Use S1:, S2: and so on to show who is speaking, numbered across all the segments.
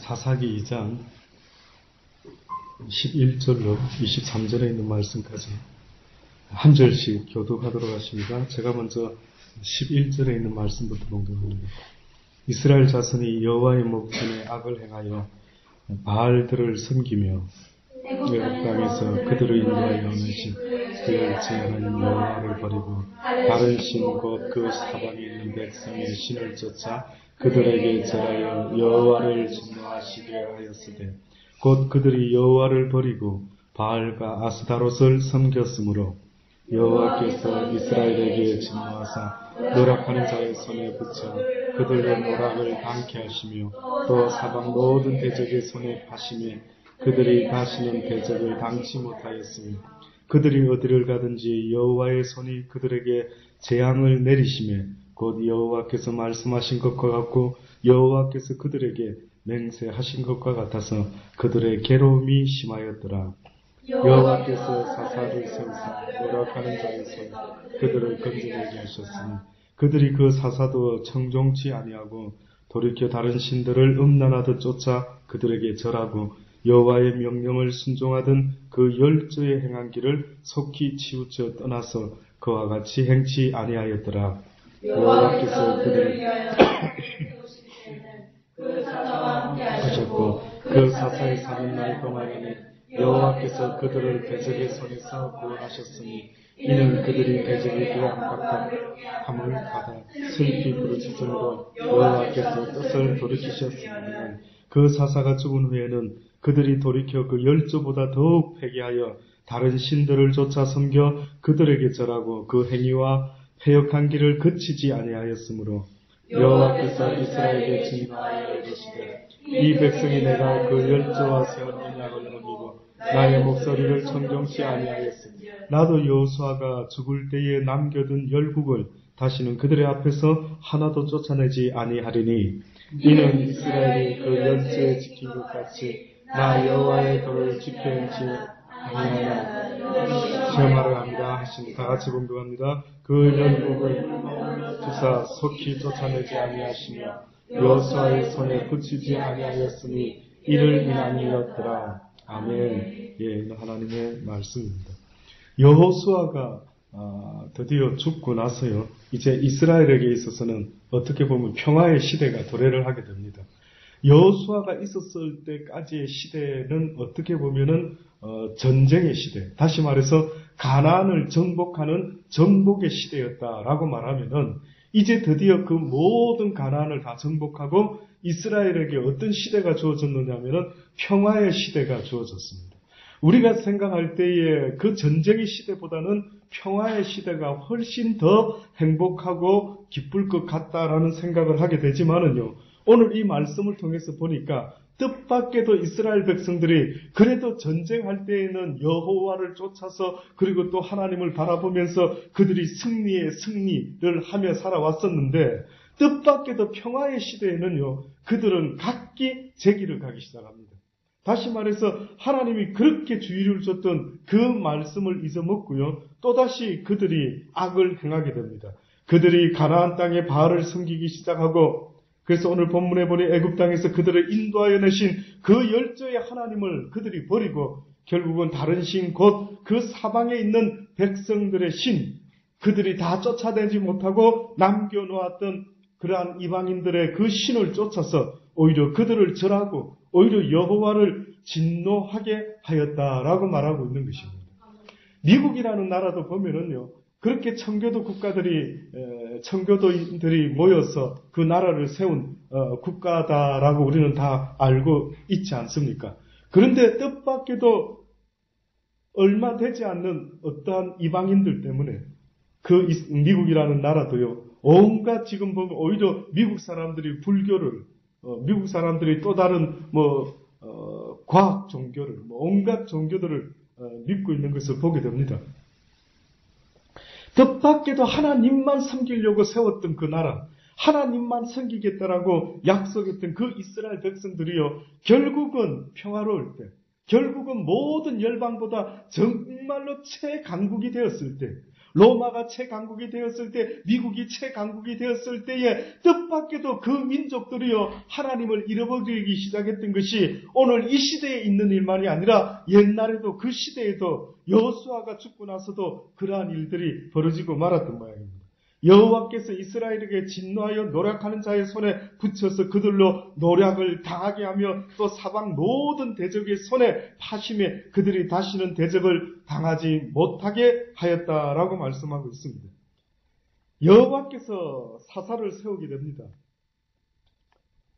S1: 사사기 2장 11절로 23절에 있는 말씀까지 한 절씩 교독하도록 하십니다. 제가 먼저 11절에 있는 말씀부터 봉독합니다. 이스라엘 자손이 여호와의 목전에 악을 행하여 바알들을 섬기며 애굽 땅에서 그들을 인도하여 내신 그의 하나님 여호와를 버리고 다른 신 곧 그 사방에 있는 백성의 신을 쫓아 그들에게 절하여 여호와를 진노하시게 하였으되 곧 그들이 여호와를 버리고 바알과 아스다롯을 섬겼으므로 여호와께서 이스라엘에게 진노하사 노락하는 자의 손에 붙여 그들의 노락을 당케 하시며 또 사방 모든 대적의 손에 파시며 그들이 다시는 대적을 당치 못하였으며 그들이 어디를 가든지 여호와의 손이 그들에게 재앙을 내리시며 곧 여호와께서 말씀하신 것과 같고 여호와께서 그들에게 맹세하신 것과 같아서 그들의 괴로움이 심하였더라. 여호와께서 사사를 세우사 노력하는 자의 손 그들을 건져내게 하셨으니 그들이 그 사사도 청종치 아니하고 돌이켜 다른 신들을 음란하듯 쫓아 그들에게 절하고 여호와의 명령을 순종하던 그 열조의 행한 길을 속히 치우쳐 떠나서 그와 같이 행치 아니하였더라. 여호와께서 그들을 하셨고 그 사사에 사는 날 동안에는 여호와께서 그들을 대적의 손에서 구원하셨으니 이는 그들이 대적의 그 안팎함을 받아 슬피 부르짖음으로 여호와께서 뜻을 돌이키셨으니 그 사사가 죽은 후에는 그들이 돌이켜 그 열조보다 더욱 회개하여 다른 신들을 쫓아 섬겨 그들에게 절하고 그 행위와 패역한 길을 그치지 아니하였으므로 여호와께서 이스라엘에게 진노하여 이르시되 이 백성이 내가 그 열조와 세운 언약을 어기고 나의 목소리를 청정치 아니하였으니 나도 여호수아가 죽을 때에 남겨둔 열국을 다시는 그들의 앞에서 하나도 쫓아내지 아니하리니 이는 이스라엘이 그 열조에 지킨 것 같이 나 여호와의 도를 지켜 행치 아니하여 시험하려 합니다 하시니 다같이 봉독합니다. 그 열국을 주사 속히 쫓아내지 아니하시며 여호수아의 손에 붙이지 아니하였으니 이를 인함이었더라. 아멘. 예, 하나님의 말씀입니다. 여호수아가 드디어 죽고 나서요. 이제 이스라엘에게 있어서는 어떻게 보면 평화의 시대가 도래를 하게 됩니다. 여호수아가 있었을 때까지의 시대는 어떻게 보면은 전쟁의 시대, 다시 말해서 가나안을 정복하는 정복의 시대였다라고 말하면은 이제 드디어 그 모든 가나안을 다 정복하고 이스라엘에게 어떤 시대가 주어졌느냐면은 평화의 시대가 주어졌습니다. 우리가 생각할 때에 그 전쟁의 시대보다는 평화의 시대가 훨씬 더 행복하고 기쁠 것 같다라는 생각을 하게 되지만은요. 오늘 이 말씀을 통해서 보니까 뜻밖에도 이스라엘 백성들이 그래도 전쟁할 때에는 여호와를 쫓아서 그리고 또 하나님을 바라보면서 그들이 승리를 하며 살아왔었는데 뜻밖에도 평화의 시대에는요. 그들은 각기 제 길을 가기 시작합니다. 다시 말해서 하나님이 그렇게 주의를 줬던 그 말씀을 잊어먹고요. 또다시 그들이 악을 행하게 됩니다. 그들이 가나안 땅에 바알을 섬기기 시작하고 그래서 오늘 본문에 보니 애굽 땅에서 그들을 인도하여 내신 그 열조의 하나님을 그들이 버리고 결국은 다른 신 곧 그 사방에 있는 백성들의 신 그들이 다 쫓아내지 못하고 남겨놓았던 그러한 이방인들의 그 신을 쫓아서 오히려 그들을 절하고 오히려 여호와를 진노하게 하였다라고 말하고 있는 것입니다. 미국이라는 나라도 보면은요. 그렇게 청교도인들이 모여서 그 나라를 세운 국가다라고 우리는 다 알고 있지 않습니까? 그런데 뜻밖에도 얼마 되지 않는 어떠한 이방인들 때문에 그 미국이라는 나라도요. 온갖 지금 보면 오히려 미국 사람들이 불교를 미국 사람들이 또 다른 과학 종교를 온갖 종교들을 믿고 있는 것을 보게 됩니다. 뜻밖에도 하나님만 섬기려고 세웠던 그 나라, 하나님만 섬기겠다라고 약속했던 그 이스라엘 백성들이요, 결국은 평화로울 때, 결국은 모든 열방보다 정말로 최강국이 되었을 때, 로마가 최강국이 되었을 때, 미국이 최강국이 되었을 때에 뜻밖에도 그 민족들이요 하나님을 잃어버리기 시작했던 것이 오늘 이 시대에 있는 일만이 아니라 옛날에도 그 시대에도 여호수아가 죽고 나서도 그러한 일들이 벌어지고 말았던 모양입니다. 여호와께서 이스라엘에게 진노하여 노략하는 자의 손에 붙여서 그들로 노략을 당하게 하며 또 사방 모든 대적의 손에 파심해 그들이 다시는 대적을 당하지 못하게 하였다라고 말씀하고 있습니다. 여호와께서 사사를 세우게 됩니다.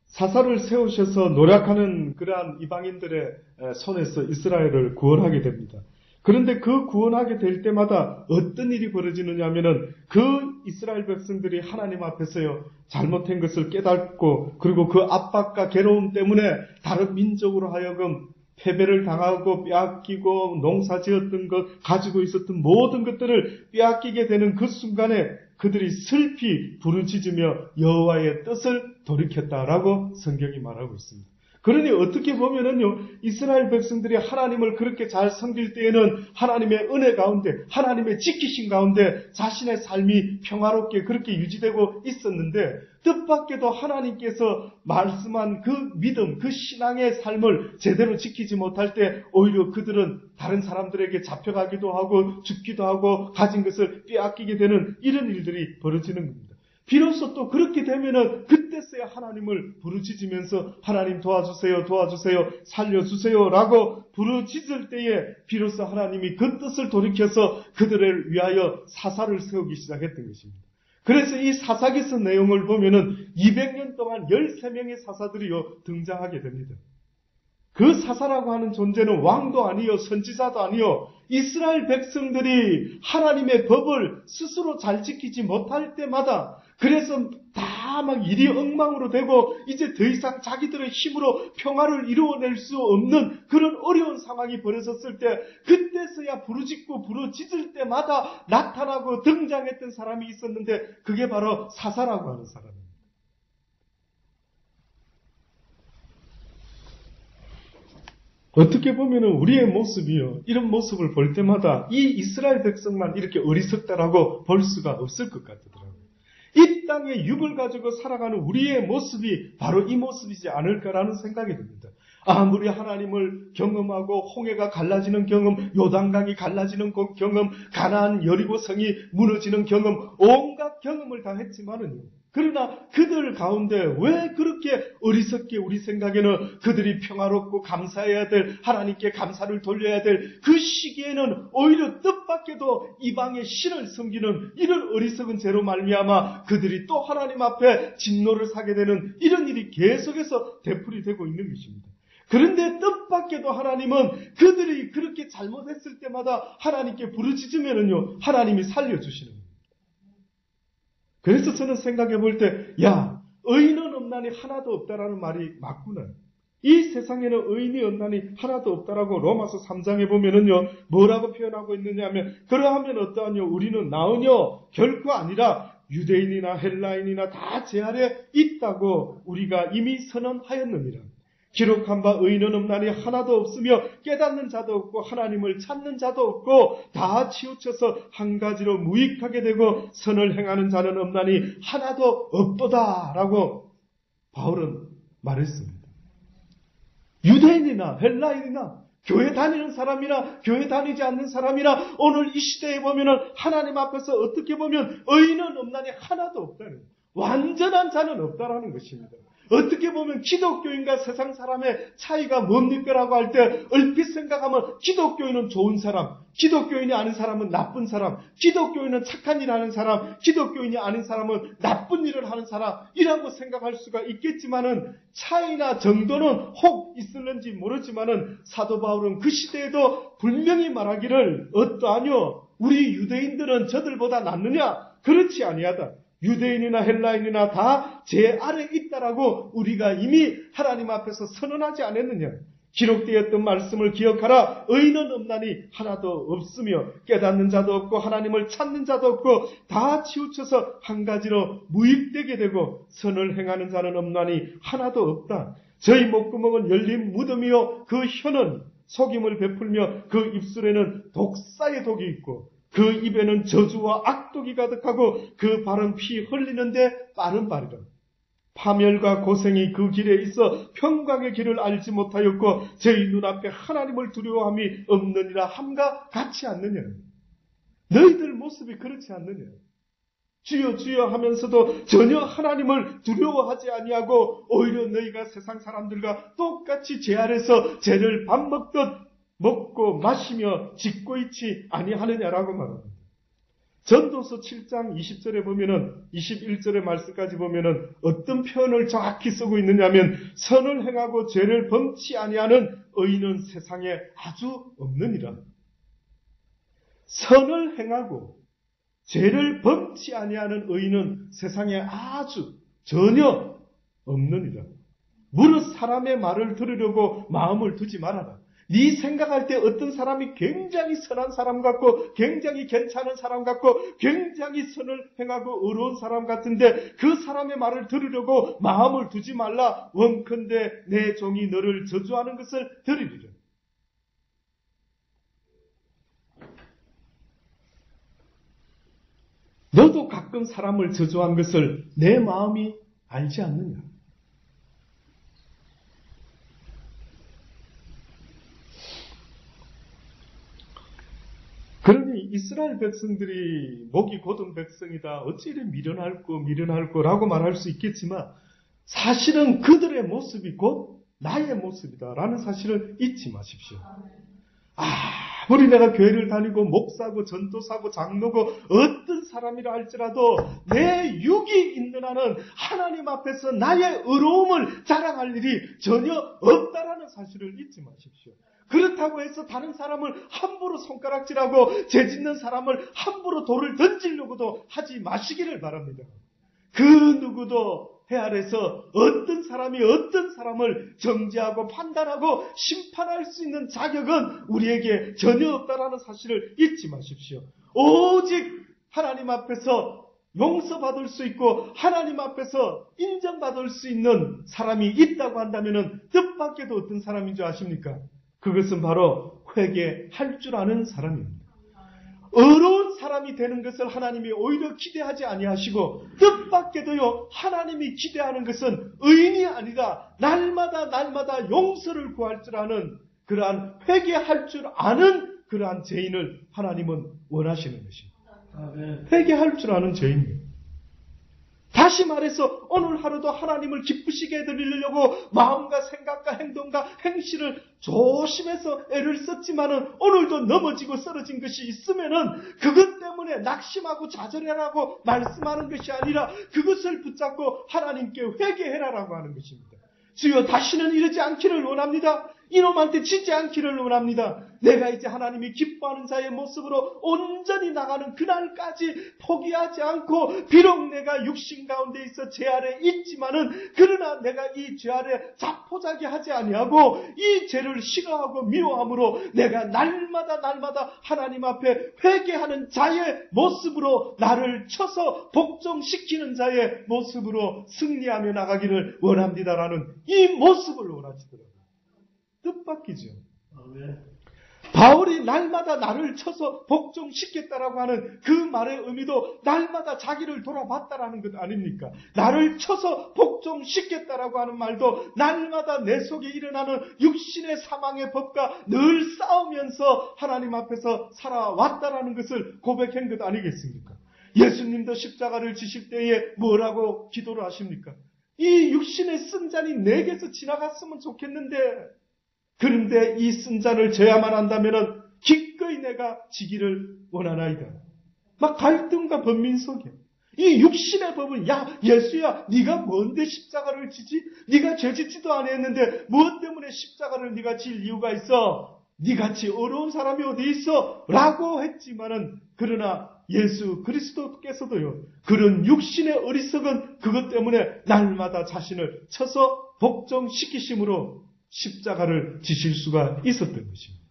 S1: 사사를 세우셔서 노략하는 그러한 이방인들의 손에서 이스라엘을 구원하게 됩니다. 그런데 그 구원하게 될 때마다 어떤 일이 벌어지느냐 하면은 그 이스라엘 백성들이 하나님 앞에서요 잘못한 것을 깨닫고 그리고 그 압박과 괴로움 때문에 다른 민족으로 하여금 패배를 당하고 빼앗기고 농사 지었던 것, 가지고 있었던 모든 것들을 빼앗기게 되는 그 순간에 그들이 슬피 부르짖으며 여호와의 뜻을 돌이켰다라고 성경이 말하고 있습니다. 그러니 어떻게 보면은요, 이스라엘 백성들이 하나님을 그렇게 잘 섬길 때에는 하나님의 은혜 가운데, 하나님의 지키신 가운데 자신의 삶이 평화롭게 그렇게 유지되고 있었는데, 뜻밖에도 하나님께서 말씀한 그 믿음, 그 신앙의 삶을 제대로 지키지 못할 때 오히려 그들은 다른 사람들에게 잡혀가기도 하고 죽기도 하고 가진 것을 빼앗기게 되는 이런 일들이 벌어지는 겁니다. 비로소 또 그렇게 되면은 그때서야 하나님을 부르짖으면서 하나님 도와주세요, 도와주세요, 살려주세요 라고 부르짖을 때에 비로소 하나님이 그 뜻을 돌이켜서 그들을 위하여 사사를 세우기 시작했던 것입니다. 그래서 이 사사기서 내용을 보면은 200년 동안 13명의 사사들이요 등장하게 됩니다. 그 사사라고 하는 존재는 왕도 아니요 선지자도 아니요 이스라엘 백성들이 하나님의 법을 스스로 잘 지키지 못할 때마다 그래서 다 막 일이 엉망으로 되고 이제 더 이상 자기들의 힘으로 평화를 이루어낼 수 없는 그런 어려운 상황이 벌어졌을 때 그때서야 부르짖고 부르짖을 때마다 나타나고 등장했던 사람이 있었는데 그게 바로 사사라고 하는 사람입니다. 어떻게 보면 우리의 모습이요. 이런 모습을 볼 때마다 이 이스라엘 백성만 이렇게 어리석다라고 볼 수가 없을 것 같더라고요. 이 땅에 육을 가지고 살아가는 우리의 모습이 바로 이 모습이지 않을까라는 생각이 듭니다. 아무리 하나님을 경험하고 홍해가 갈라지는 경험, 요단강이 갈라지는 경험, 가나안 여리고성이 무너지는 경험, 온갖 경험을 다 했지만은요. 그러나 그들 가운데 왜 그렇게 어리석게 우리 생각에는 그들이 평화롭고 감사해야 될 하나님께 감사를 돌려야 될 그 시기에는 오히려 뜻밖에도 이방의 신을 섬기는 이런 어리석은 죄로 말미암아 그들이 또 하나님 앞에 진노를 사게 되는 이런 일이 계속해서 되풀이되고 있는 것입니다. 그런데 뜻밖에도 하나님은 그들이 그렇게 잘못했을 때마다 하나님께 부르짖으면은요 하나님이 살려주시는 거예요. 그래서 저는 생각해 볼 때, 야, 의인은 없나니 하나도 없다라는 말이 맞구나. 이 세상에는 의인이 없나니 하나도 없다라고 로마서 3장에 보면은요, 뭐라고 표현하고 있느냐 하면, 그러하면 어떠하뇨? 우리는 나으뇨? 결코 아니라 유대인이나 헬라인이나 다 제 아래 있다고 우리가 이미 선언하였느니라. 기록한 바 의인은 없나니 하나도 없으며 깨닫는 자도 없고 하나님을 찾는 자도 없고 다 치우쳐서 한 가지로 무익하게 되고 선을 행하는 자는 없나니 하나도 없도다라고 바울은 말했습니다. 유대인이나 헬라인이나 교회 다니는 사람이나 교회 다니지 않는 사람이나 오늘 이 시대에 보면은 하나님 앞에서 어떻게 보면 의인은 없나니 하나도 없다는 완전한 자는 없다라는 것입니다. 어떻게 보면 기독교인과 세상 사람의 차이가 뭡니까라고 할 때 얼핏 생각하면 기독교인은 좋은 사람, 기독교인이 아닌 사람은 나쁜 사람, 기독교인은 착한 일 하는 사람, 기독교인이 아닌 사람은 나쁜 일을 하는 사람이라고 생각할 수가 있겠지만은 차이나 정도는 혹 있을는지 모르지만은 사도 바울은 그 시대에도 분명히 말하기를 어떠하뇨? 우리 유대인들은 저들보다 낫느냐? 그렇지 아니하다. 유대인이나 헬라인이나 다 제 아래 있다라고 우리가 이미 하나님 앞에서 선언하지 않았느냐. 기록되었던 말씀을 기억하라. 의인은 없나니 하나도 없으며 깨닫는 자도 없고 하나님을 찾는 자도 없고 다 치우쳐서 한 가지로 무익되게 되고 선을 행하는 자는 없나니 하나도 없다. 저희 목구멍은 열린 무덤이요 그 혀는 속임을 베풀며 그 입술에는 독사의 독이 있고 그 입에는 저주와 악독이 가득하고 그 발은 피 흘리는데 빠른 발이라. 파멸과 고생이 그 길에 있어 평강의 길을 알지 못하였고 저희 눈앞에 하나님을 두려워함이 없느니라 함과 같지 않느냐. 너희들 모습이 그렇지 않느냐. 주여 주여 하면서도 전혀 하나님을 두려워하지 아니하고 오히려 너희가 세상 사람들과 똑같이 제 아래서 죄를 밥 먹듯 먹고 마시며 짓고 있지 아니하느냐라고 말합니다. 전도서 7장 20절에 보면은 21절의 말씀까지 보면은 어떤 표현을 정확히 쓰고 있느냐면 선을 행하고 죄를 범치 아니하는 의인은 세상에 아주 없느니라. 선을 행하고 죄를 범치 아니하는 의인은 세상에 아주 전혀 없느니라. 무릇 사람의 말을 들으려고 마음을 두지 말아라. 네 생각할 때 어떤 사람이 굉장히 선한 사람 같고 굉장히 괜찮은 사람 같고 굉장히 선을 행하고 의로운 사람 같은데 그 사람의 말을 들으려고 마음을 두지 말라. 원컨대 내 종이 너를 저주하는 것을 들으리라. 너도 가끔 사람을 저주한 것을 내 마음이 알지 않느냐. 그러니 이스라엘 백성들이 목이 곧은 백성이다. 어찌 이래 미련할꼬라고 말할 수 있겠지만 사실은 그들의 모습이 곧 나의 모습이다라는 사실을 잊지 마십시오. 아무리 내가 교회를 다니고 목사고 전도사고 장로고 어떤 사람이라 할지라도 내 육이 있는 한은 하나님 앞에서 나의 의로움을 자랑할 일이 전혀 없다라는 사실을 잊지 마십시오. 그렇다고 해서 다른 사람을 함부로 손가락질하고 죄짓는 사람을 함부로 돌을 던지려고도 하지 마시기를 바랍니다. 그 누구도 해 아래서 어떤 사람이 어떤 사람을 정죄하고 판단하고 심판할 수 있는 자격은 우리에게 전혀 없다라는 사실을 잊지 마십시오. 오직 하나님 앞에서 용서받을 수 있고 하나님 앞에서 인정받을 수 있는 사람이 있다고 한다면 뜻밖에도 어떤 사람인 줄 아십니까? 그것은 바로 회개할 줄 아는 사람입니다. 의로운 사람이 되는 것을 하나님이 오히려 기대하지 아니하시고 뜻밖에도요 하나님이 기대하는 것은 의인이 아니라 날마다 용서를 구할 줄 아는 그러한 회개할 줄 아는 그러한 죄인을 하나님은 원하시는 것입니다. 회개할 줄 아는 죄인입니다. 다시 말해서 오늘 하루도 하나님을 기쁘시게 해드리려고 마음과 생각과 행동과 행실을 조심해서 애를 썼지만은 오늘도 넘어지고 쓰러진 것이 있으면은 그것 때문에 낙심하고 좌절해라고 말씀하는 것이 아니라 그것을 붙잡고 하나님께 회개해라라고 하는 것입니다. 주여 다시는 이러지 않기를 원합니다. 이놈한테 지지 않기를 원합니다. 내가 이제 하나님이 기뻐하는 자의 모습으로 온전히 나가는 그날까지 포기하지 않고 비록 내가 육신 가운데 있어 죄 아래 있지만은 그러나 내가 이 죄 아래 자포자기하지 아니하고 이 죄를 싫어하고 미워함으로 내가 날마다 하나님 앞에 회개하는 자의 모습으로 나를 쳐서 복종시키는 자의 모습으로 승리하며 나가기를 원합니다라는 이 모습을 원하시더라고요. 뜻밖이죠. 바울이 날마다 나를 쳐서 복종시켰다라고 하는 그 말의 의미도 날마다 자기를 돌아봤다라는 것 아닙니까? 나를 쳐서 복종시켰다라고 하는 말도 날마다 내 속에 일어나는 육신의 사망의 법과 늘 싸우면서 하나님 앞에서 살아왔다라는 것을 고백한 것 아니겠습니까? 예수님도 십자가를 지실 때에 뭐라고 기도를 하십니까? 이 육신의 쓴잔이 내게서 지나갔으면 좋겠는데 그런데 이 쓴 잔을 져야만 한다면 기꺼이 내가 지기를 원하나이다. 막 갈등과 번민 속에 이 육신의 법은 야 예수야 네가 뭔데 십자가를 지지? 네가 죄짓지도 않았는데 무엇 때문에 십자가를 네가 질 이유가 있어? 네같이 어려운 사람이 어디 있어? 라고 했지만은 그러나 예수 그리스도께서도요 그런 육신의 어리석은 그것 때문에 날마다 자신을 쳐서 복종시키심으로 십자가를 지실 수가 있었던 것입니다.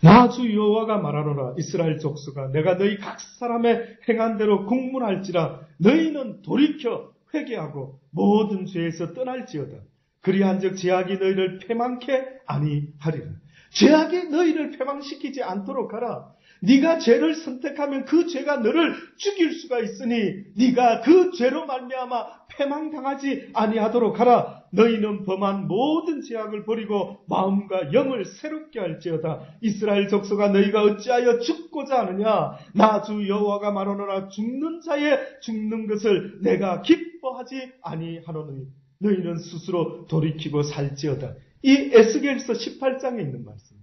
S1: 나 주 여호와가 말하노라. 이스라엘 족속아 내가 너희 각 사람의 행한 대로 국문할지라 너희는 돌이켜 회개하고 모든 죄에서 떠날지어다. 그리한즉 죄악이 너희를 패망케 아니하리라. 죄악이 너희를 패망시키지 않도록 하라. 네가 죄를 선택하면 그 죄가 너를 죽일 수가 있으니 네가 그 죄로 말미암아 패망당하지 아니하도록 하라. 너희는 범한 모든 죄악을 버리고 마음과 영을 새롭게 할지어다. 이스라엘 족속아, 너희가 어찌하여 죽고자 하느냐? 나 주 여호와가 말하노라. 죽는 자의 죽는 것을 내가 기뻐하지 아니하노니 너희는 스스로 돌이키고 살지어다. 이 에스겔서 18장에 있는 말씀.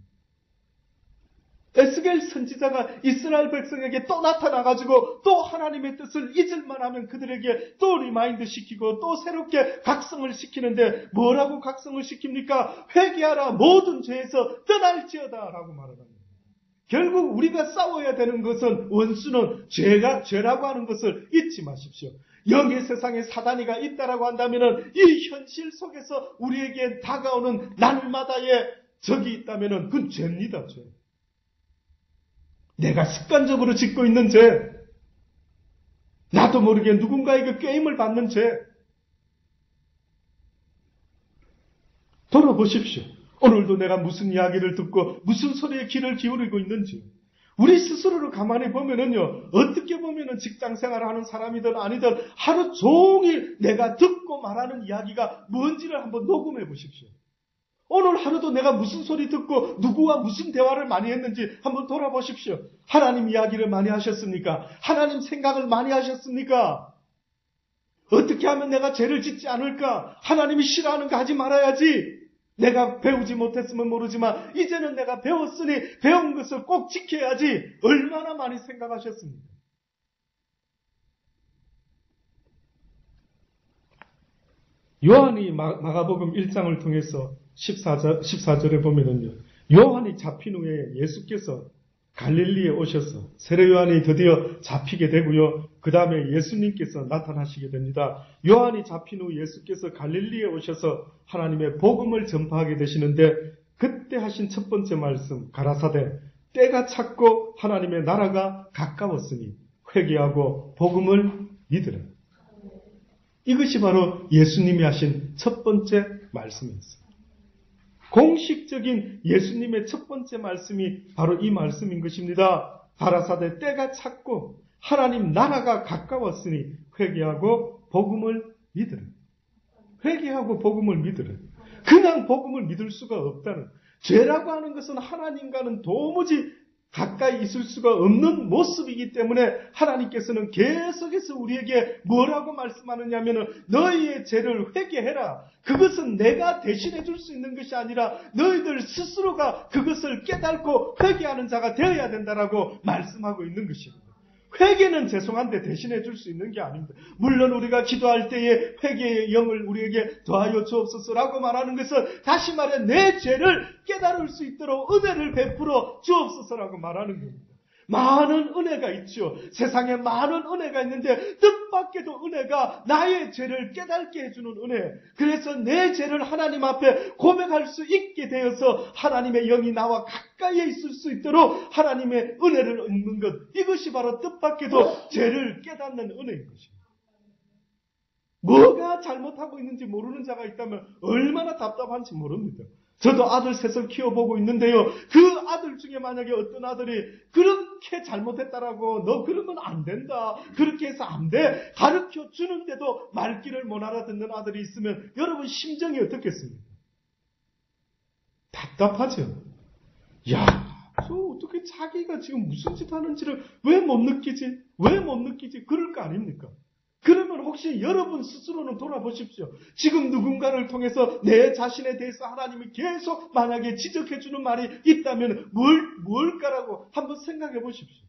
S1: 에스겔 선지자가 이스라엘 백성에게 또 나타나가지고 또 하나님의 뜻을 잊을만 하면 그들에게 또 리마인드 시키고 또 새롭게 각성을 시키는데 뭐라고 각성을 시킵니까? 회개하라, 모든 죄에서 떠날지어다 라고 말합니다. 결국 우리가 싸워야 되는 것은, 원수는 죄라고 하는 것을 잊지 마십시오. 영의 세상에 사단이가 있다라고 한다면 이 현실 속에서 우리에게 다가오는 날마다의 적이 있다면 그건 죄입니다. 죄. 내가 습관적으로 짓고 있는 죄, 나도 모르게 누군가에게 꾀임을 받는 죄. 돌아보십시오. 오늘도 내가 무슨 이야기를 듣고 무슨 소리에 귀를 기울이고 있는지 우리 스스로를 가만히 보면은요, 어떻게 보면은 직장 생활을 하는 사람이든 아니든 하루 종일 내가 듣고 말하는 이야기가 뭔지를 한번 녹음해 보십시오. 오늘 하루도 내가 무슨 소리 듣고 누구와 무슨 대화를 많이 했는지 한번 돌아보십시오. 하나님 이야기를 많이 하셨습니까? 하나님 생각을 많이 하셨습니까? 어떻게 하면 내가 죄를 짓지 않을까? 하나님이 싫어하는 거 하지 말아야지. 내가 배우지 못했으면 모르지만 이제는 내가 배웠으니 배운 것을 꼭 지켜야지. 얼마나 많이 생각하셨습니까? 요한이 마가복음 1장을 통해서 14절에 보면은요, 요한이 잡힌 후에 예수께서 갈릴리에 오셔서 세례 요한이 드디어 잡히게 되고요. 그 다음에 예수님께서 나타나시게 됩니다. 요한이 잡힌 후 예수께서 갈릴리에 오셔서 하나님의 복음을 전파하게 되시는데, 그때 하신 첫 번째 말씀, 가라사대, 때가 찼고 하나님의 나라가 가까웠으니 회개하고 복음을 믿으라. 이것이 바로 예수님이 하신 첫 번째 말씀이었습니다. 공식적인 예수님의 첫 번째 말씀이 바로 이 말씀인 것입니다. 가라사대, 때가 찼고 하나님 나라가 가까웠으니 회개하고 복음을 믿으라. 회개하고 복음을 믿으라. 그냥 복음을 믿을 수가 없다는, 죄라고 하는 것은 하나님과는 도무지 가까이 있을 수가 없는 모습이기 때문에 하나님께서는 계속해서 우리에게 뭐라고 말씀하느냐면, 너희의 죄를 회개해라. 그것은 내가 대신해 줄 수 있는 것이 아니라 너희들 스스로가 그것을 깨닫고 회개하는 자가 되어야 된다라고 말씀하고 있는 것입니다. 회개는 죄송한데 대신해 줄 수 있는 게 아닙니다. 물론 우리가 기도할 때에 회개의 영을 우리에게 더하여 주옵소서라고 말하는 것은, 다시 말해 내 죄를 깨달을 수 있도록 은혜를 베풀어 주옵소서라고 말하는 겁니다. 많은 은혜가 있죠. 세상에 많은 은혜가 있는데 뜻밖에도 은혜가 나의 죄를 깨닫게 해주는 은혜. 그래서 내 죄를 하나님 앞에 고백할 수 있게 되어서 하나님의 영이 나와 가까이에 있을 수 있도록 하나님의 은혜를 얻는 것, 이것이 바로 뜻밖에도 죄를 깨닫는 은혜인 것입니다. 뭐가 잘못하고 있는지 모르는 자가 있다면 얼마나 답답한지 모릅니다. 저도 아들 셋을 키워보고 있는데요, 그 아들 중에 만약에 어떤 아들이 그렇게 잘못했다라고, 너 그러면 안 된다, 그렇게 해서 안 돼, 가르쳐 주는데도 말귀를 못 알아듣는 아들이 있으면 여러분 심정이 어떻겠습니까? 답답하죠. 야, 저 어떻게 자기가 지금 무슨 짓 하는지를 왜 못 느끼지? 왜 못 느끼지? 그럴 거 아닙니까? 그러면 혹시 여러분 스스로는 돌아보십시오. 지금 누군가를 통해서 내 자신에 대해서 하나님이 계속 만약에 지적해 주는 말이 있다면 뭘까라고 한번 생각해 보십시오.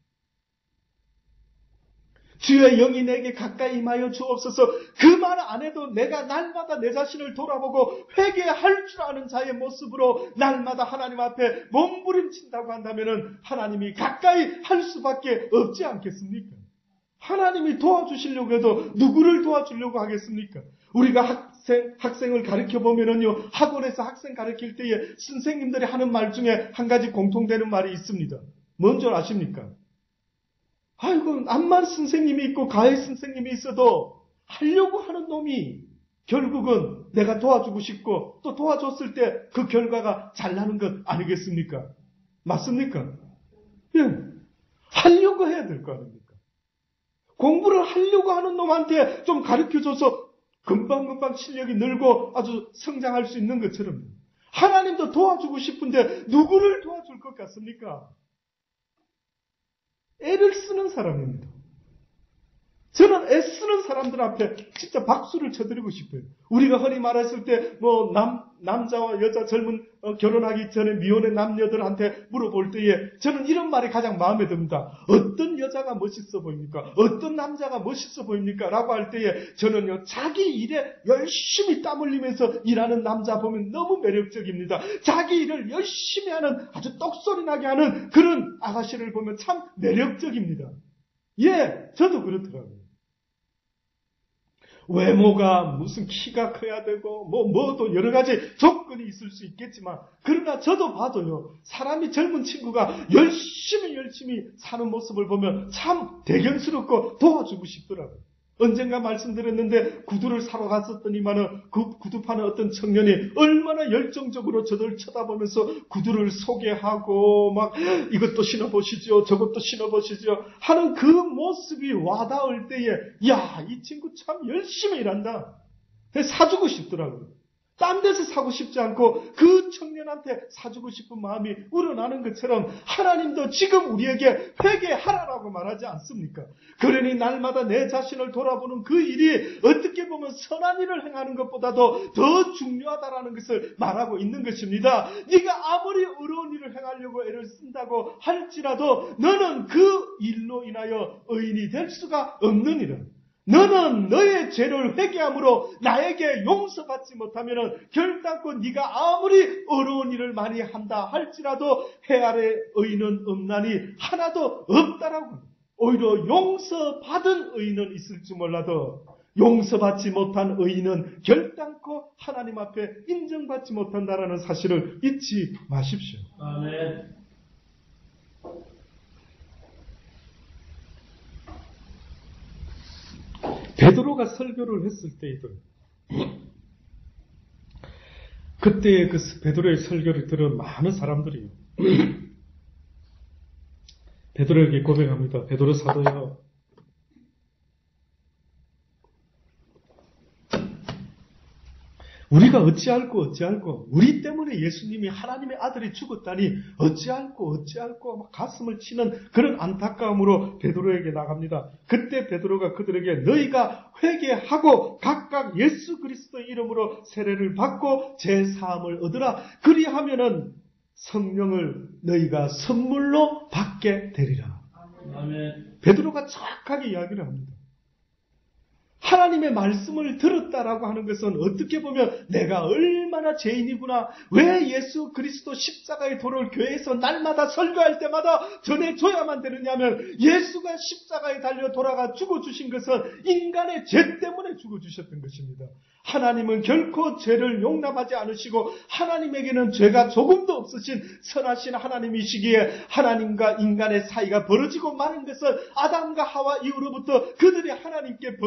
S1: 주의 영이 내게 가까이 임하여 주옵소서. 그 말 안 해도 내가 날마다 내 자신을 돌아보고 회개할 줄 아는 자의 모습으로 날마다 하나님 앞에 몸부림친다고 한다면 하나님이 가까이 할 수밖에 없지 않겠습니까? 하나님이 도와주시려고 해도 누구를 도와주려고 하겠습니까? 우리가 학생을 가르쳐 보면은요, 학원에서 학생 가르칠 때에 선생님들이 하는 말 중에 한 가지 공통되는 말이 있습니다. 뭔 줄 아십니까? 아이고, 암만 선생님이 있고 가해 선생님이 있어도
S2: 하려고 하는 놈이 결국은 내가 도와주고 싶고 또 도와줬을 때 그 결과가 잘 나는 것 아니겠습니까? 맞습니까? 예. 하려고 해야 될 거 아닙니까? 공부를 하려고 하는 놈한테 좀 가르쳐줘서 금방금방 실력이 늘고 아주 성장할 수 있는 것처럼 하나님도 도와주고 싶은데 누구를 도와줄 것 같습니까? 애를 쓰는 사람입니다. 저는 애쓰는 사람들 앞에 진짜 박수를 쳐드리고 싶어요. 우리가 흔히 말했을 때 남자와 여자 젊은 결혼하기 전에 미혼의 남녀들한테 물어볼 때에 저는 이런 말이 가장 마음에 듭니다. 어떤 여자가 멋있어 보입니까? 어떤 남자가 멋있어 보입니까? 라고 할 때에 저는요, 자기 일에 열심히 땀 흘리면서 일하는 남자 보면 너무 매력적입니다. 자기 일을 열심히 하는 아주 똑소리 나게 하는 그런 아가씨를 보면 참 매력적입니다. 예, 저도 그렇더라고요. 외모가 무슨 키가 커야 되고 뭐도 여러 가지 조건이 있을 수 있겠지만 그러나 저도 봐도요, 사람이 젊은 친구가 열심히 사는 모습을 보면 참 대견스럽고 도와주고 싶더라고요. 언젠가 말씀드렸는데 구두를 사러 갔었더니만은 그 구두 파는 어떤 청년이 얼마나 열정적으로 저를 쳐다보면서 구두를 소개하고 막 이것도 신어보시죠, 저것도 신어보시죠 하는 그 모습이 와닿을 때에 야, 이 친구 참 열심히 일한다. 사주고 싶더라고요. 딴 데서 사고 싶지 않고 그 청년한테 사주고 싶은 마음이 우러나는 것처럼 하나님도 지금 우리에게 회개하라라고 말하지 않습니까? 그러니 날마다 내 자신을 돌아보는 그 일이 어떻게 보면 선한 일을 행하는 것보다도 더 중요하다라는 것을 말하고 있는 것입니다. 네가 아무리 어려운 일을 행하려고 애를 쓴다고 할지라도 너는 그 일로 인하여 의인이 될 수가 없느니라. 너는 너의 죄를 회개함으로 나에게 용서받지 못하면 결단코 네가 아무리 어려운 일을 많이 한다 할지라도 해 아래 의인은 없나니 하나도 없다라고. 오히려 용서받은 의인은 있을지 몰라도 용서받지 못한 의인은 결단코 하나님 앞에 인정받지 못한다라는 사실을 잊지 마십시오.
S1: 아멘.
S2: 베드로가 설교를 했을 때에도 그때의 그 베드로의 설교를 들은 많은 사람들이 베드로에게 고백합니다. 베드로 사도요, 우리가 어찌할꼬 우리 때문에 예수님이 하나님의 아들이 죽었다니 어찌할꼬 막 가슴을 치는 그런 안타까움으로 베드로에게 나갑니다. 그때 베드로가 그들에게 너희가 회개하고 각각 예수 그리스도의 이름으로 세례를 받고 제사함을 얻으라. 그리하면은 성령을 너희가 선물로 받게 되리라.
S1: 아멘.
S2: 베드로가 정확하게 이야기를 합니다. 하나님의 말씀을 들었다라고 하는 것은 어떻게 보면 내가 얼마나 죄인이구나, 왜 예수 그리스도 십자가의 도를 교회에서 날마다 설교할 때마다 전해줘야만 되느냐면 예수가 십자가에 달려 돌아가 죽어주신 것은 인간의 죄 때문에 죽어주셨던 것입니다. 하나님은 결코 죄를 용납하지 않으시고 하나님에게는 죄가 조금도 없으신 선하신 하나님이시기에 하나님과 인간의 사이가 벌어지고 마는 것은 아담과 하와 이후로부터 그들이 하나님께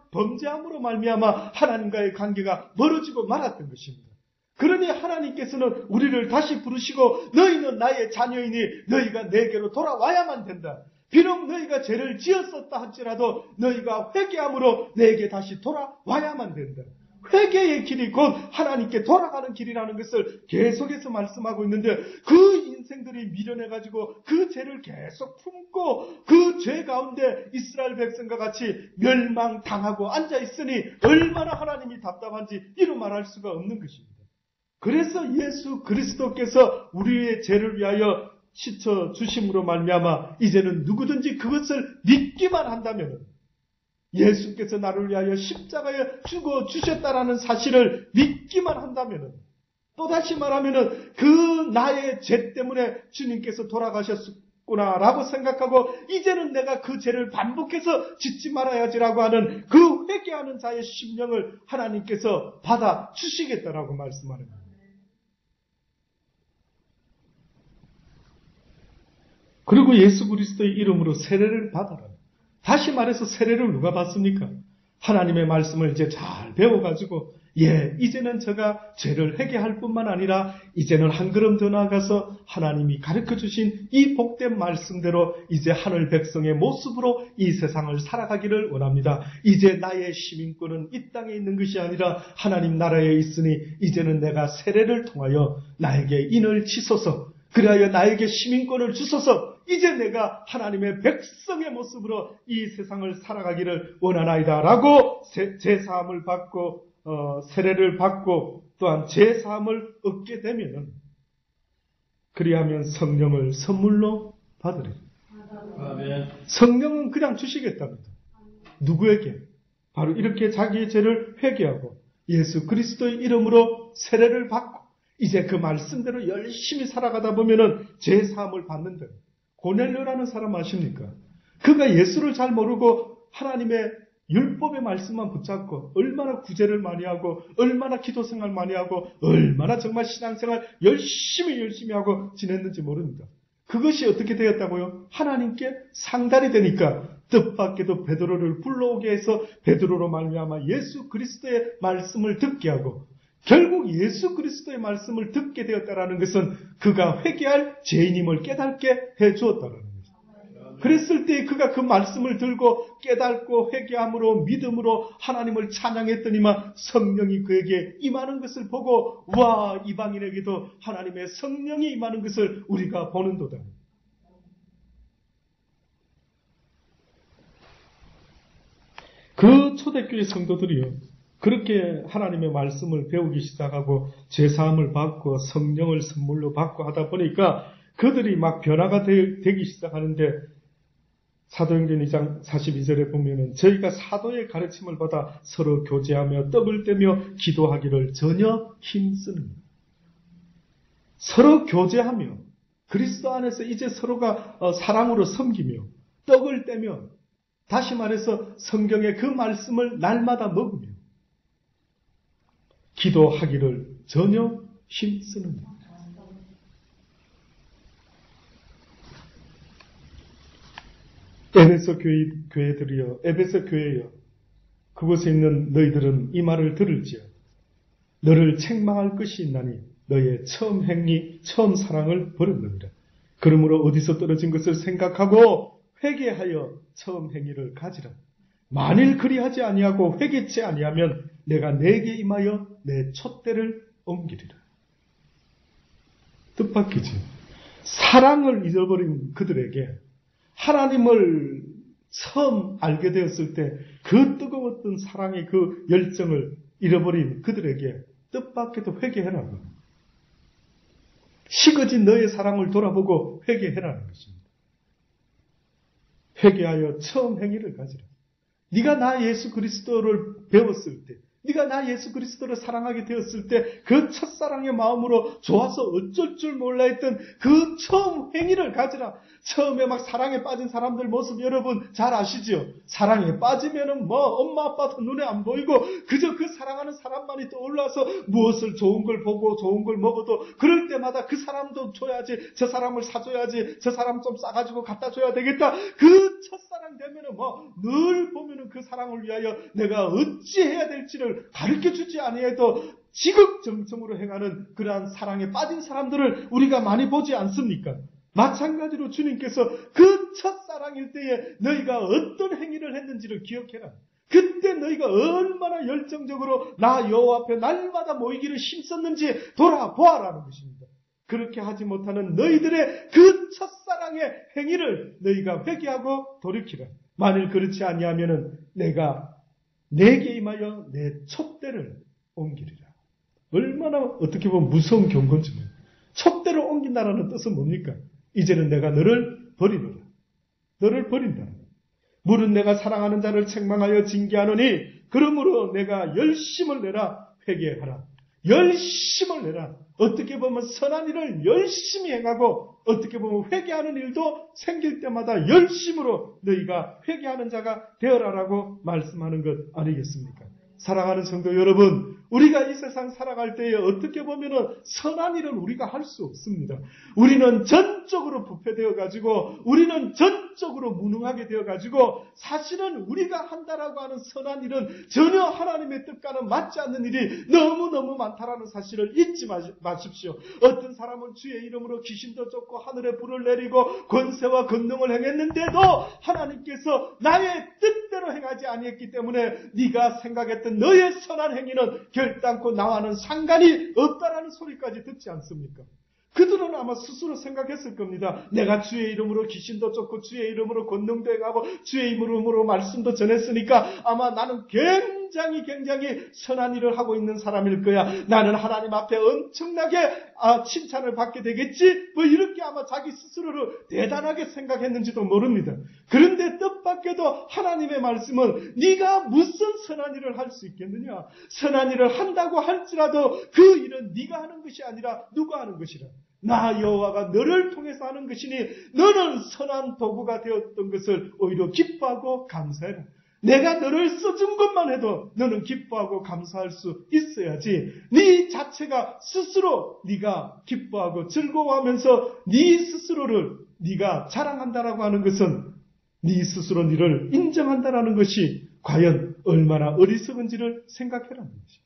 S2: 범죄함으로 말미암아 하나님과의 관계가 멀어지고 말았던 것입니다. 그러니 하나님께서는 우리를 다시 부르시고 너희는 나의 자녀이니 너희가 내게로 돌아와야만 된다. 비록 너희가 죄를 지었었다 할지라도 너희가 회개함으로 내게 다시 돌아와야만 된다. 회개의 길이 곧 하나님께 돌아가는 길이라는 것을 계속해서 말씀하고 있는데 그 인생들이 미련해가지고 그 죄를 계속 품고 그 죄 가운데 이스라엘 백성과 같이 멸망당하고 앉아있으니 얼마나 하나님이 답답한지 이루 말할 수가 없는 것입니다. 그래서 예수 그리스도께서 우리의 죄를 위하여 씻어 주심으로 말미암아 이제는 누구든지 그것을 믿기만 한다면 예수께서 나를 위하여 십자가에 죽어 주셨다라는 사실을 믿기만 한다면 또다시 말하면 그 나의 죄 때문에 주님께서 돌아가셨구나라고 생각하고 이제는 내가 그 죄를 반복해서 짓지 말아야지라고 하는 그 회개하는 자의 심령을 하나님께서 받아 주시겠다라고 말씀하는 거예요. 그리고 예수 그리스도의 이름으로 세례를 받아라. 다시 말해서 세례를 누가 받습니까? 하나님의 말씀을 이제 잘 배워가지고 이제는 제가 죄를 회개할 뿐만 아니라 이제는 한 걸음 더 나아가서 하나님이 가르쳐주신 이 복된 말씀대로 이제 하늘 백성의 모습으로 이 세상을 살아가기를 원합니다. 이제 나의 시민권은 이 땅에 있는 것이 아니라 하나님 나라에 있으니 이제는 내가 세례를 통하여 나에게 인을 치소서, 그리하여 나에게 시민권을 주소서, 이제 내가 하나님의 백성의 모습으로 이 세상을 살아가기를 원하나이다 라고 제사함을 받고 세례를 받고 또한 제사함을 얻게 되면은 그리하면 성령을 선물로 받으리라. 성령은 그냥 주시겠답니다. 누구에게? 바로 이렇게 자기의 죄를 회개하고 예수 그리스도의 이름으로 세례를 받고 이제 그 말씀대로 열심히 살아가다 보면은 제사함을 받는다. 고넬료라는 사람 아십니까? 그가 예수를 잘 모르고 하나님의 율법의 말씀만 붙잡고 얼마나 구제를 많이 하고 얼마나 기도생활 많이 하고 얼마나 정말 신앙생활 열심히 하고 지냈는지 모릅니다. 그것이 어떻게 되었다고요? 하나님께 상달이 되니까 뜻밖에도 베드로를 불러오게 해서 베드로로 말미암아 예수 그리스도의 말씀을 듣게 하고 결국 예수 그리스도의 말씀을 듣게 되었다라는 것은 그가 회개할 죄인임을 깨닫게 해주었다는 거예요. 그랬을 때 그가 그 말씀을 들고 깨닫고 회개함으로 믿음으로 하나님을 찬양했더니만 성령이 그에게 임하는 것을 보고 와, 이방인에게도 하나님의 성령이 임하는 것을 우리가 보는도다. 그 초대교회 성도들이요, 그렇게 하나님의 말씀을 배우기 시작하고 제사함을 받고 성령을 선물로 받고 하다 보니까 그들이 막 변화가 되기 시작하는데 사도행전 2장 42절에 보면은 저희가 사도의 가르침을 받아 서로 교제하며 떡을 떼며 기도하기를 전혀 힘쓰는, 서로 교제하며 그리스도 안에서 이제 서로가 사랑으로 섬기며 떡을 떼며, 다시 말해서 성경의 그 말씀을 날마다 먹으며 기도하기를 전혀 힘쓰는. 에베소 교회들이여, 에베소 교회여, 그곳에 있는 너희들은 이 말을 들을지어 너를 책망할 것이 있나니 너의 처음 행위, 처음 사랑을 버렸느니라. 그러므로 어디서 떨어진 것을 생각하고 회개하여 처음 행위를 가지라. 만일 그리하지 아니하고 회개치 아니하면 내가 내게 임하여 내 촛대를 옮기리라. 뜻밖이지. 사랑을 잊어버린 그들에게 하나님을 처음 알게 되었을 때 그 뜨거웠던 사랑의 그 열정을 잃어버린 그들에게 뜻밖에도 회개해라고. 식어진 너의 사랑을 돌아보고 회개해라는 것입니다. 회개하여 처음 행위를 가지라. 네가 나 예수 그리스도를 배웠을 때, 네가 나 예수 그리스도를 사랑하게 되었을 때 그 첫사랑의 마음으로 좋아서 어쩔 줄 몰라 했던 그 처음 행위를 가지라. 처음에 막 사랑에 빠진 사람들 모습 여러분 잘 아시죠? 사랑에 빠지면은 엄마 아빠도 눈에 안 보이고 그저 그 사랑하는 사람만이 떠올라서 무엇을 좋은 걸 보고 좋은 걸 먹어도 그럴 때마다 그 사람도 줘야지, 저 사람을 사줘야지, 저 사람 좀 싸가지고 갖다 줘야 되겠다. 그 첫사랑 되면은 늘 보면은 그 사랑을 위하여 내가 어찌해야 될지를 가르쳐주지 아니해도 지극정성으로 행하는 그러한 사랑에 빠진 사람들을 우리가 많이 보지 않습니까? 마찬가지로 주님께서 그 첫사랑일 때에 너희가 어떤 행위를 했는지를 기억해라. 그때 너희가 얼마나 열정적으로 나 여호와 앞에 날마다 모이기를 힘썼는지 돌아보아라는 것입니다. 그렇게 하지 못하는 너희들의 그 첫사랑의 행위를 너희가 회개하고 돌이키라. 만일 그렇지 아니하면은 내가 내게 임하여 내 촛대를 옮기리라. 얼마나 어떻게 보면 무서운 경고지만, 촛대를 옮긴다라는 뜻은 뭡니까? 이제는 내가 너를 버리노라. 너를 버린다. 물은 내가 사랑하는 자를 책망하여 징계하노니 그러므로 내가 열심을 내라. 회개하라. 열심을 내라. 어떻게 보면 선한 일을 열심히 행하고 어떻게 보면 회개하는 일도 생길 때마다 열심으로 너희가 회개하는 자가 되어라라고 말씀하는 것 아니겠습니까? 사랑하는 성도 여러분, 우리가 이 세상 살아갈 때에 어떻게 보면은 선한 일은 우리가 할 수 없습니다. 우리는 전적으로 부패되어 가지고 우리는 전적으로 무능하게 되어 가지고 사실은 우리가 한다라고 하는 선한 일은 전혀 하나님의 뜻과는 맞지 않는 일이 너무너무 많다라는 사실을 잊지 마십시오. 어떤 사람은 주의 이름으로 귀신도 쫓고 하늘에 불을 내리고 권세와 권능을 행했는데도 하나님께서 나의 뜻대로 행하지 아니했기 때문에 네가 생각했던 너의 선한 행위는 결단코 나와는 상관이 없다라는 소리까지 듣지 않습니까? 그들은 아마 스스로 생각했을 겁니다. 내가 주의 이름으로 귀신도 쫓고 주의 이름으로 권능도 행하고 주의 이름으로 말씀도 전했으니까 아마 나는 굉장히 선한 일을 하고 있는 사람일 거야. 나는 하나님 앞에 엄청나게 칭찬을 받게 되겠지? 뭐 이렇게 아마 자기 스스로를 대단하게 생각했는지도 모릅니다. 그런데 뜻밖에도 하나님의 말씀은 네가 무슨 선한 일을 할 수 있겠느냐? 선한 일을 한다고 할지라도 그 일은 네가 하는 것이 아니라 누가 하는 것이라. 나 여호와가 너를 통해서 하는 것이니 너는 선한 도구가 되었던 것을 오히려 기뻐하고 감사해라. 내가 너를 써준 것만 해도 너는 기뻐하고 감사할 수 있어야지. 네 자체가 스스로 네가 기뻐하고 즐거워하면서 네 스스로를 네가 자랑한다라고 하는 것은 네 스스로 너를 인정한다라는 것이 과연 얼마나 어리석은지를 생각해라는 것입니다.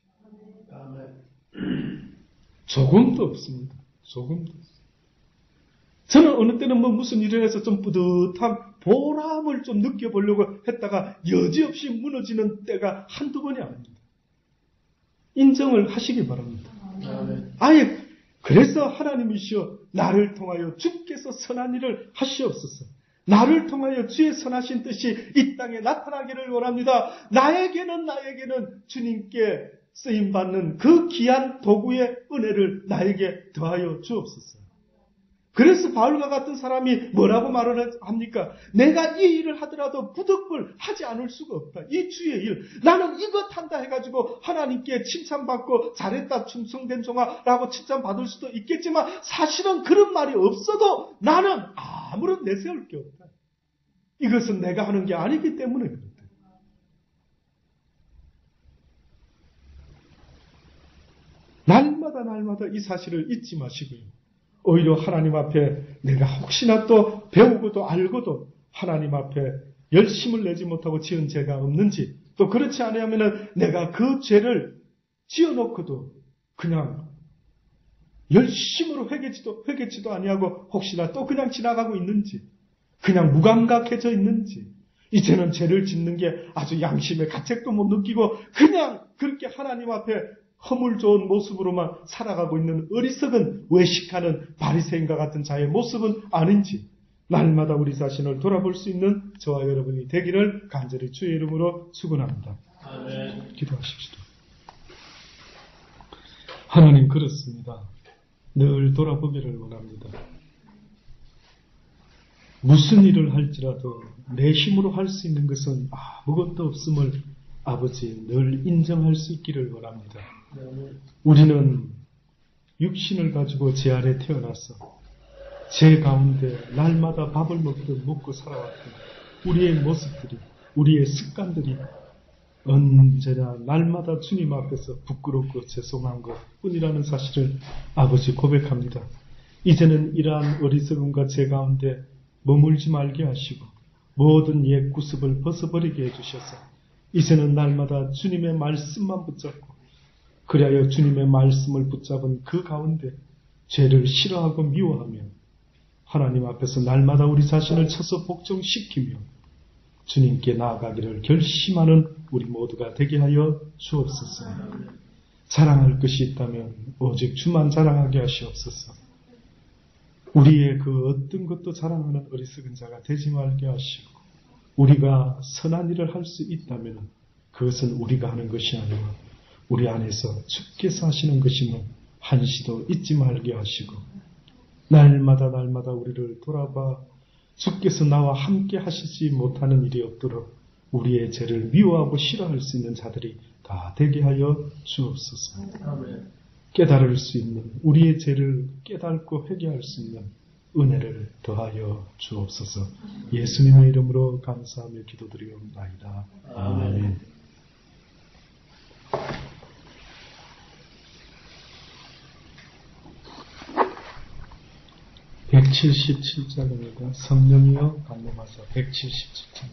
S2: 조금도 없습니다. 조금도. 저는 어느 때는 무슨 일을 해서 좀 뿌듯한 보람을 좀 느껴보려고 했다가 여지없이 무너지는 때가 한두 번이 아닙니다. 인정을 하시기 바랍니다. 아예 그래서 하나님이시여 나를 통하여 주께서 선한 일을 하시옵소서. 나를 통하여 주의 선하신 뜻이 이 땅에 나타나기를 원합니다. 나에게는 주님께 쓰임받는 그 귀한 도구의 은혜를 나에게 더하여 주옵소서. 그래서 바울과 같은 사람이 뭐라고 말을 합니까? 내가 이 일을 하더라도 부득불 하지 않을 수가 없다. 이 주의 일. 나는 이것 한다 해가지고 하나님께 칭찬받고 잘했다 충성된 종아라고 칭찬받을 수도 있겠지만 사실은 그런 말이 없어도 나는 아무런 내세울 게 없다. 이것은 내가 하는 게 아니기 때문에 그렇다. 날마다 이 사실을 잊지 마시고요. 오히려 하나님 앞에 내가 혹시나 또 배우고도 알고도 하나님 앞에 열심을 내지 못하고 지은 죄가 없는지, 또 그렇지 않으면 내가 그 죄를 지어놓고도 그냥 열심으로 회개치도 아니하고 혹시나 또 그냥 지나가고 있는지, 그냥 무감각해져 있는지, 이제는 죄를 짓는 게 아주 양심의 가책도 못 느끼고 그냥 그렇게 하나님 앞에 허물 좋은 모습으로만 살아가고 있는 어리석은 외식하는 바리새인과 같은 자의 모습은 아닌지 날마다 우리 자신을 돌아볼 수 있는 저와 여러분이 되기를 간절히 주의 이름으로 축원합니다. 아멘. 기도하십시오. 하나님 그렇습니다. 늘 돌아보기를 원합니다. 무슨 일을 할지라도 내 힘으로 할 수 있는 것은 아무것도 없음을 아버지 늘 인정할 수 있기를 원합니다. 우리는 육신을 가지고 제 아래 태어나서 제 가운데 날마다 밥을 먹고 살아왔던 우리의 모습들이, 우리의 습관들이 언제나 날마다 주님 앞에서 부끄럽고 죄송한 것 뿐이라는 사실을 아버지 고백합니다. 이제는 이러한 어리석음과 제 가운데 머물지 말게 하시고 모든 옛 구습을 벗어버리게 해주셔서 이제는 날마다 주님의 말씀만 붙잡고 그리하여 주님의 말씀을 붙잡은 그 가운데 죄를 싫어하고 미워하며 하나님 앞에서 날마다 우리 자신을 쳐서 복종시키며 주님께 나아가기를 결심하는 우리 모두가 되게 하여 주옵소서. 자랑할 것이 있다면 오직 주만 자랑하게 하시옵소서. 우리의 그 어떤 것도 자랑하는 어리석은 자가 되지 말게 하시고 우리가 선한 일을 할 수 있다면 그것은 우리가 하는 것이 아니고 우리 안에서 주께서 하시는 것임을 한시도 잊지 말게 하시고 날마다 우리를 돌아봐 주께서 나와 함께 하시지 못하는 일이 없도록 우리의 죄를 미워하고 싫어할 수 있는 자들이 다 되게 하여 주옵소서. 깨달을 수 있는 우리의 죄를 깨닫고 회개할 수 있는 은혜를 더하여 주옵소서. 예수님의 이름으로 감사하며 기도드리옵나이다. 아멘.
S1: 177장입니다. 성령이여 강림하사 177장.